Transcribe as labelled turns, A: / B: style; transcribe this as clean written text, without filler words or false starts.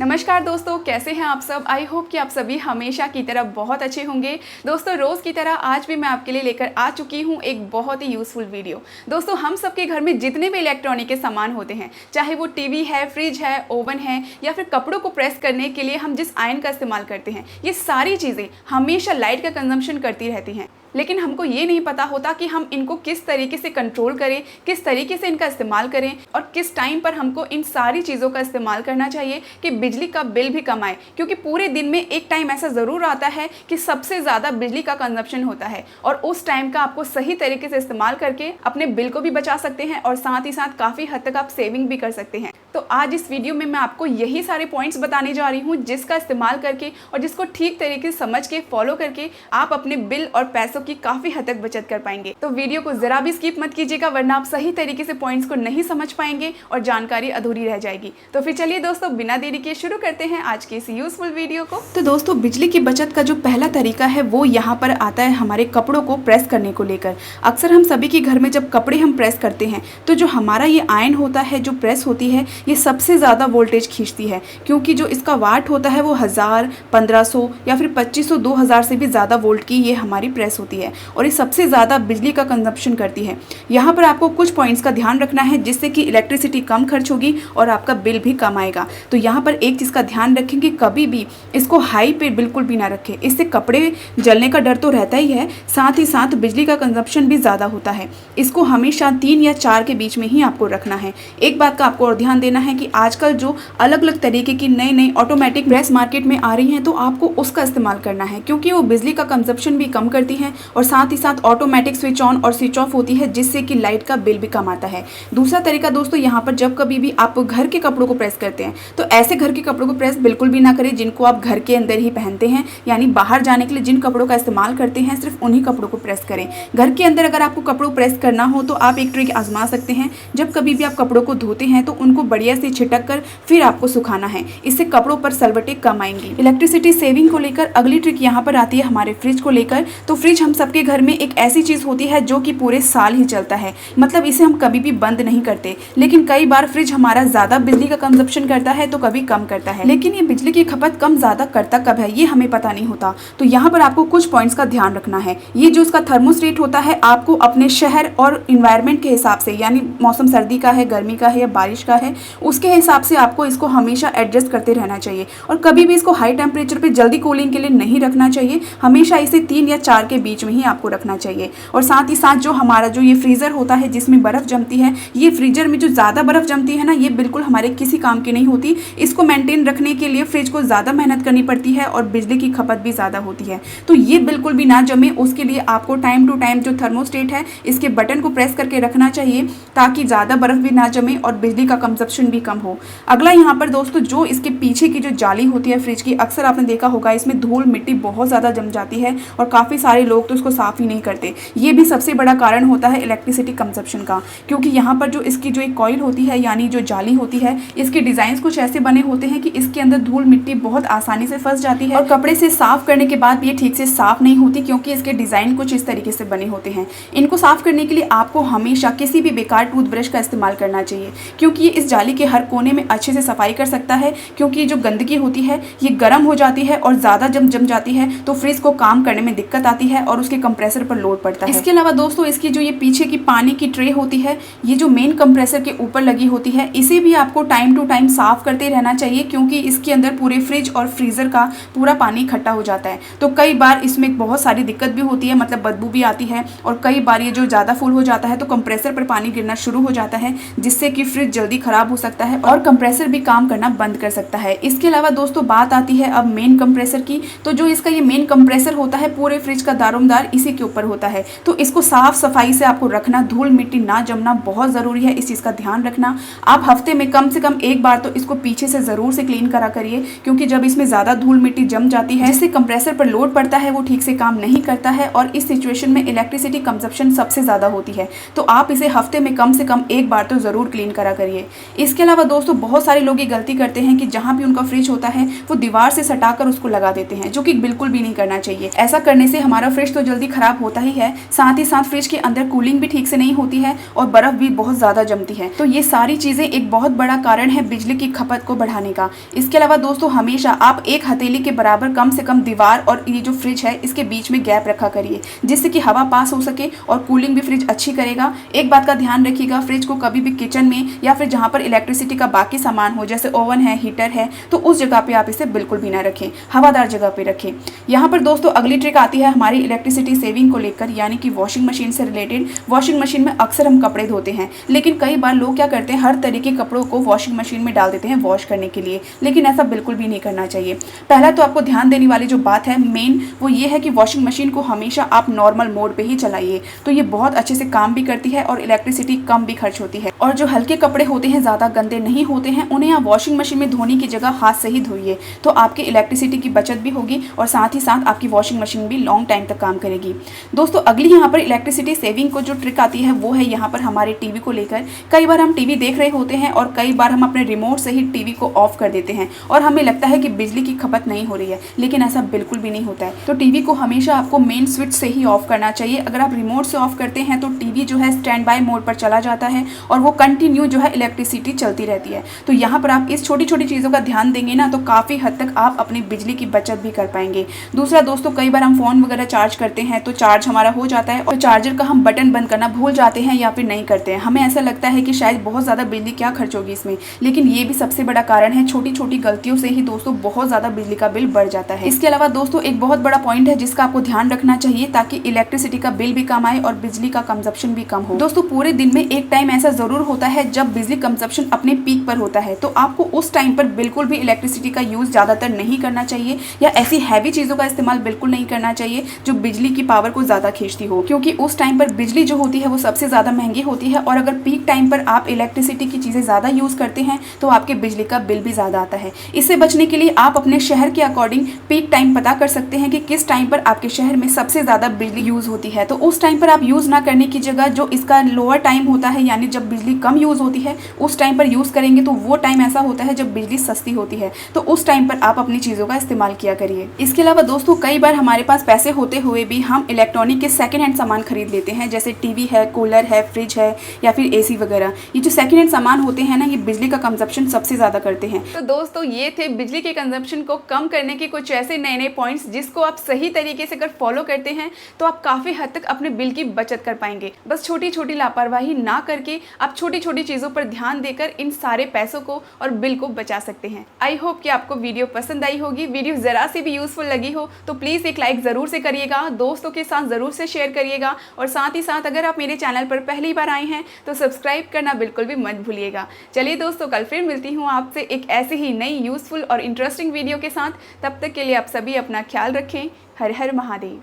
A: नमस्कार दोस्तों, कैसे हैं आप सब। आई होप कि आप सभी हमेशा की तरह बहुत अच्छे होंगे। दोस्तों, रोज़ की तरह आज भी मैं आपके लिए लेकर आ चुकी हूं एक बहुत ही यूज़फुल वीडियो। दोस्तों, हम सबके घर में जितने भी इलेक्ट्रॉनिक के सामान होते हैं, चाहे वो टीवी है, फ्रिज है, ओवन है या फिर कपड़ों को प्रेस करने के लिए हम जिस आयरन का इस्तेमाल करते हैं, ये सारी चीज़ें हमेशा लाइट का कंजम्पशन करती रहती हैं। लेकिन हमको ये नहीं पता होता कि हम इनको किस तरीके से कंट्रोल करें, किस तरीके से इनका इस्तेमाल करें और किस टाइम पर हमको इन सारी चीज़ों का इस्तेमाल करना चाहिए कि बिजली का बिल भी कम आए। क्योंकि पूरे दिन में एक टाइम ऐसा ज़रूर आता है कि सबसे ज़्यादा बिजली का कंजप्शन होता है और उस टाइम का आपको सही तरीके से इस्तेमाल करके अपने बिल को भी बचा सकते हैं और साथ ही साथ काफ़ी हद तक आप सेविंग भी कर सकते हैं। तो आज इस वीडियो में मैं आपको यही सारे पॉइंट्स बताने जा रही हूँ जिसका इस्तेमाल करके और जिसको ठीक तरीके से समझ के फॉलो करके आप अपने बिल और पैसों की काफ़ी हद तक बचत कर पाएंगे। तो वीडियो को जरा भी स्किप मत कीजिएगा, वरना आप सही तरीके से पॉइंट्स को नहीं समझ पाएंगे और जानकारी अधूरी रह जाएगी। तो फिर चलिए दोस्तों, बिना देरी के शुरू करते हैं आज के इस यूजफुल वीडियो को। तो दोस्तों, बिजली की बचत का जो पहला तरीका है वो यहाँ पर आता है हमारे कपड़ों को प्रेस करने को लेकर। अक्सर हम सभी के घर में जब कपड़े हम प्रेस करते हैं तो जो हमारा ये आयरन होता है, जो प्रेस होती है, ये सबसे ज़्यादा वोल्टेज खींचती है। क्योंकि जो इसका वाट होता है वो 1000, 1500 या फिर 2500, 2000 से भी ज़्यादा वोल्ट की ये हमारी प्रेस होती है और ये सबसे ज़्यादा बिजली का कंजप्शन करती है। यहाँ पर आपको कुछ पॉइंट्स का ध्यान रखना है जिससे कि इलेक्ट्रिसिटी कम खर्च होगी और आपका बिल भी कम आएगा। तो यहाँ पर एक चीज़ का ध्यान रखें कि कभी भी इसको हाई पे बिल्कुल भी ना रखें। इससे कपड़े जलने का डर तो रहता ही है, साथ ही साथ बिजली का कंजप्शन भी ज़्यादा होता है। इसको हमेशा 3 या 4 के बीच में ही आपको रखना है। एक बात का आपको और ध्यान देना है कि आजकल जो अलग अलग तरीके की नई नई ऑटोमेटिक प्रेस मार्केट में आ रही हैं, तो आपको उसका इस्तेमाल करना है क्योंकि वो बिजली का कंजप्शन भी कम करती हैं और साथ ही साथ ऑटोमेटिक स्विच ऑन और स्विच ऑफ होती है, जिससे कि लाइट का बिल भी कम आता है। दूसरा तरीका दोस्तों, यहाँ पर जब कभी भी आप घर के कपड़ों को प्रेस करते हैं तो ऐसे घर के कपड़ों को प्रेस बिल्कुल भी ना करें जिनको आप घर के अंदर ही पहनते हैं। यानी बाहर जाने के लिए जिन कपड़ों का इस्तेमाल करते हैं सिर्फ उन्हीं कपड़ों को प्रेस करें। घर के अंदर अगर आपको कपड़ों प्रेस करना हो तो आप एक ट्रिक आजमा सकते हैं। जब कभी भी आप कपड़ों को धोते हैं तो उनको बढ़िया से छिटक कर फिर आपको सुखाना है। इससे कपड़ों पर सलवटें कम आएंगी। इलेक्ट्रिसिटी सेविंग को लेकर अगली ट्रिक यहाँ पर आती है हमारे फ्रिज को लेकर। तो फ्रिज हम सबके घर में एक ऐसी चीज़ होती है जो कि पूरे साल ही चलता है, मतलब इसे हम कभी भी बंद नहीं करते। लेकिन कई बार फ्रिज हमारा ज़्यादा बिजली का कंजप्शन करता है तो कभी कम करता है। लेकिन ये बिजली की खपत कम ज़्यादा करता कब है ये हमें पता नहीं होता। तो यहाँ पर आपको कुछ पॉइंट्स का ध्यान रखना है। ये जो इसका थर्मोस्टेट होता है, आपको अपने शहर और इन्वायरमेंट के हिसाब से, यानी मौसम सर्दी का है, गर्मी का है या बारिश का है, उसके हिसाब से आपको इसको हमेशा एडजस्ट करते रहना चाहिए। और कभी भी इसको हाई टेम्परेचर पर जल्दी कूलिंग के लिए नहीं रखना चाहिए। हमेशा इसे 3 या 4 के बीच में ही आपको रखना चाहिए। और साथ ही साथ जो हमारा जो ये फ्रीज़र होता है जिसमें बर्फ़ जमती है, ये फ्रीजर में जो ज़्यादा बर्फ़ जमती है ना, ये बिल्कुल हमारे किसी काम की नहीं होती। इसको मेंटेन रखने के लिए फ्रिज को ज़्यादा मेहनत करनी पड़ती है और बिजली की खपत भी ज़्यादा होती है। तो ये बिल्कुल भी ना जमे, उसके लिए आपको टाइम टू टाइम जो थर्मोस्टेट है इसके बटन को प्रेस करके रखना चाहिए ताकि ज़्यादा बर्फ़ भी ना जमे और बिजली का कंजप्शन भी कम हो। अगला यहाँ पर दोस्तों, जो इसके पीछे की जो जाली होती है फ्रिज की, अक्सर आपने देखा होगा इसमें धूल मिट्टी बहुत ज़्यादा जम जाती है और काफ़ी सारे लोग तो इसको साफ़ ही नहीं करते। ये भी सबसे बड़ा कारण होता है इलेक्ट्रिसिटी कंजप्शन का, क्योंकि यहाँ पर जो इसकी जो एक कॉइल होती है, यानी जो जाली होती है, इसके डिज़ाइन कुछ ऐसे बने होते हैं कि इसके अंदर धूल मिट्टी बहुत आसानी से फंस जाती है और कपड़े से साफ करने के बाद भी ये ठीक से साफ नहीं होती क्योंकि इसके डिज़ाइन कुछ इस तरीके से बने होते हैं। इनको साफ करने के लिए आपको हमेशा किसी भी बेकार टूथब्रश का इस्तेमाल करना चाहिए, क्योंकि ये इस जाली के हर कोने में अच्छे से सफाई कर सकता है। क्योंकि जो गंदगी होती है ये गर्म हो जाती है और ज़्यादा जब जम जाती है तो फ्रिज को काम करने में दिक्कत आती है और उसके कंप्रेसर पर लोड पड़ता है। इसके अलावा दोस्तों, इसकी जो ये पीछे की पानी की ट्रे होती है, ये जो मेन कंप्रेसर के ऊपर लगी होती है, इसे भी आपको टाइम टू टाइम साफ करते रहना चाहिए क्योंकि इसके अंदर पूरे फ्रिज और फ्रीज़र का पूरा पानी इकट्ठा हो जाता है। तो कई बार इसमें बहुत सारी दिक्कत भी होती है, मतलब बदबू भी आती है और कई बार ये जो ज़्यादा फुल हो जाता है तो कंप्रेसर पर पानी गिरना शुरू हो जाता है, जिससे कि फ्रिज जल्दी ख़राब हो सकता है और कंप्रेसर भी काम करना बंद कर सकता है। इसके अलावा दोस्तों, बात आती है अब मेन कंप्रेसर की। तो जो इसका ये मेन कंप्रेसर होता है, पूरे फ्रिज का दारोमदार इसी के ऊपर होता है। तो इसको साफ सफाई से आपको रखना, धूल मिट्टी ना जमना बहुत ज़रूरी है। इस चीज़ का ध्यान रखना। आप हफ्ते में कम से कम एक बार तो इसको पीछे से ज़रूर से क्लीन करा करिए, क्योंकि जब इसमें ज़्यादा धूल मिट्टी जम जाती है जिससे कंप्रेसर पर लोड पड़ता है वो ठीक से काम नहीं करता है और इस सिचुएशन में इलेक्ट्रिसिटी कंजप्शन सबसे ज़्यादा होती है। तो आप इसे हफ्ते में कम से कम एक बार तो ज़रूर क्लीन करा करिए। इसके अलावा दोस्तों बहुत सारे लोग ये गलती करते हैं कि जहाँ भी उनका फ्रिज होता है वो दीवार से सटाकर उसको लगा देते हैं, जो कि बिल्कुल भी नहीं करना चाहिए। ऐसा करने से हमारा फ्रिज तो जल्दी खराब होता ही है, साथ ही साथ फ्रिज के अंदर कूलिंग भी ठीक से नहीं होती है और बर्फ भी बहुत ज्यादा जमती है। तो ये सारी चीजें एक बहुत बड़ा कारण है बिजली की खपत को बढ़ाने का। इसके अलावा दोस्तों हमेशा आप एक हथेली के बराबर कम से कम दीवार और ये जो फ्रिज है इसके बीच में गैप रखा करिए, जिससे कि हवा पास हो सके और कूलिंग भी फ्रिज अच्छी करेगा। एक बात का ध्यान रखिएगा, फ्रिज को कभी भी किचन में या फिर जहाँ पर इलेक्ट्रिसिटी का बाकी सामान हो, जैसे ओवन है, हीटर है, तो उस जगह पे आप इसे बिल्कुल भी ना रखें, हवादार जगह पे रखें। यहाँ पर दोस्तों अगली ट्रिक आती है हमारी इलेक्ट्रिसिटी सेविंग को लेकर, यानी कि वॉशिंग मशीन से रिलेटेड। वॉशिंग मशीन में अक्सर हम कपड़े धोते हैं, लेकिन कई बार लोग क्या करते हैं, हर तरीके के कपड़ों को वॉशिंग मशीन में डाल देते हैं वॉश करने के लिए, लेकिन ऐसा बिल्कुल भी नहीं करना चाहिए। पहला तो आपको ध्यान देने वाली जो बात है मेन, वो ये है कि वॉशिंग मशीन को हमेशा आप नॉर्मल मोड पे ही चलाइए, तो ये बहुत अच्छे से काम भी करती है और इलेक्ट्रिसिटी कम भी खर्च होती है। और जो हल्के कपड़े होते हैं, ज़्यादा गंदे नहीं होते हैं, उन्हें आप वॉशिंग मशीन में धोने की जगह हाथ से ही धोइए, तो आपकी इलेक्ट्रिसिटी की बचत भी होगी और साथ ही साथ आपकी वॉशिंग मशीन भी लॉन्ग टाइम तक काम करेगी। दोस्तों अगली यहाँ पर इलेक्ट्रिसिटी सेविंग को जो ट्रिक आती है वो है यहाँ पर हमारे टीवी को लेकर। कई बार हम टीवी देख रहे होते हैं और कई बार हम अपने रिमोट से ही टीवी को ऑफ कर देते हैं और हमें लगता है कि बिजली की खपत नहीं हो रही है, लेकिन ऐसा बिल्कुल भी नहीं होता है। तो टीवी को हमेशा आपको मेन स्विच से ही ऑफ करना चाहिए। अगर आप रिमोट से ऑफ करते हैं तो टीवी जो है स्टैंड बाय मोड पर चला जाता है और वो कंटिन्यू जो है इलेक्ट्रिसिटी चलती रहती है। तो यहाँ पर आप इस छोटी छोटी चीज़ों का ध्यान देंगे ना, तो काफ़ी हद तक आप अपनी बिजली की बचत भी कर पाएंगे। दूसरा दोस्तों, कई बार हम फ़ोन वगैरह चार्ज करते हैं तो चार्ज हमारा हो जाता है और चार्जर का हम बटन बंद करना भूल जाते हैं या फिर नहीं करते हैं। हमें ऐसा लगता है कि शायद बहुत ज़्यादा बिजली क्या खर्च होगी इसमें, लेकिन ये भी सबसे बड़ा कारण है। छोटी छोटी गलतियों से ही दोस्तों बहुत ज़्यादा बिजली का बिल बढ़ जाता है। इसके अलावा दोस्तों एक बहुत बड़ा पॉइंट है जिसका आपको ध्यान रखना चाहिए, ताकि इलेक्ट्रिसिटी का बिल भी कम आए और बिजली का कंजप्शन भी कम हो। दोस्तों पूरे दिन में एक टाइम ऐसा जरूर होता है जब बिजली कंजप्शन अपने पीक पर होता है, तो आपको उस टाइम पर बिल्कुल भी इलेक्ट्रिसिटी का यूज़ ज़्यादातर नहीं करना चाहिए या ऐसी हैवी चीज़ों का इस्तेमाल बिल्कुल नहीं करना चाहिए जो बिजली की पावर को ज़्यादा खींचती हो, क्योंकि उस टाइम पर बिजली जो होती है वो सबसे ज़्यादा महंगी होती है। और अगर पीक टाइम पर आप इलेक्ट्रिसिटी की चीज़ें ज़्यादा यूज़ करते हैं तो आपके बिजली का बिल भी ज़्यादा आता है। इससे बचने के लिए आप अपने शहर के अकॉर्डिंग पीक टाइम पता कर सकते हैं कि किस टाइम पर आपके शहर में सबसे ज़्यादा बिजली यूज़ होती है। तो उस टाइम पर आप यूज़ ना करने की जगह जो इसका लोअर टाइम होता है, यानी जब बिजली कम यूज़ होती है, उस टाइम पर यूज़ करेंगे तो वो टाइम ऐसा होता है जब बिजली सस्ती होती है, तो उस टाइम पर आप अपनी चीज़ों का इस्तेमाल किया करिए। इसके अलावा दोस्तों कई बार हमारे पास पैसे होते हुए भी हम इलेक्ट्रॉनिक के सेकेंड हैंड सामान खरीद लेते हैं, जैसे टीवी है, कूलर है, फ्रिज है या फिर एसी वगैरह। ये जो सेकेंड हैंड सामान होते हैं ना, ये बिजली का कंजप्शन सबसे ज़्यादा करते हैं। तो दोस्तों ये थे बिजली के कंजप्शन को कम करने के कुछ ऐसे नए नए पॉइंट्स जिसको आप सही तरीके से अगर फॉलो करते हैं तो आप काफ़ी हद तक अपने बिल की बचत कर पाएंगे। बस छोटी छोटी लापरवाही ना करके आप छोटी छोटी चीज़ों पर ध्यान देकर इन सारे पैसों को और बिल को बचा सकते हैं। आई होप कि आपको वीडियो पसंद आई होगी। वीडियो ज़रा सी भी यूज़फुल लगी हो तो प्लीज़ एक लाइक ज़रूर से करिएगा, दोस्तों के साथ ज़रूर से शेयर करिएगा और साथ ही साथ अगर आप मेरे चैनल पर पहली बार आए हैं तो सब्सक्राइब करना बिल्कुल भी मत भूलिएगा। चलिए दोस्तों, कल फिर मिलती हूँ आपसे एक ऐसे ही नई यूज़फुल और इंटरेस्टिंग वीडियो के साथ। तब तक के लिए आप सभी अपना ख्याल रखें। हर हर महादेव।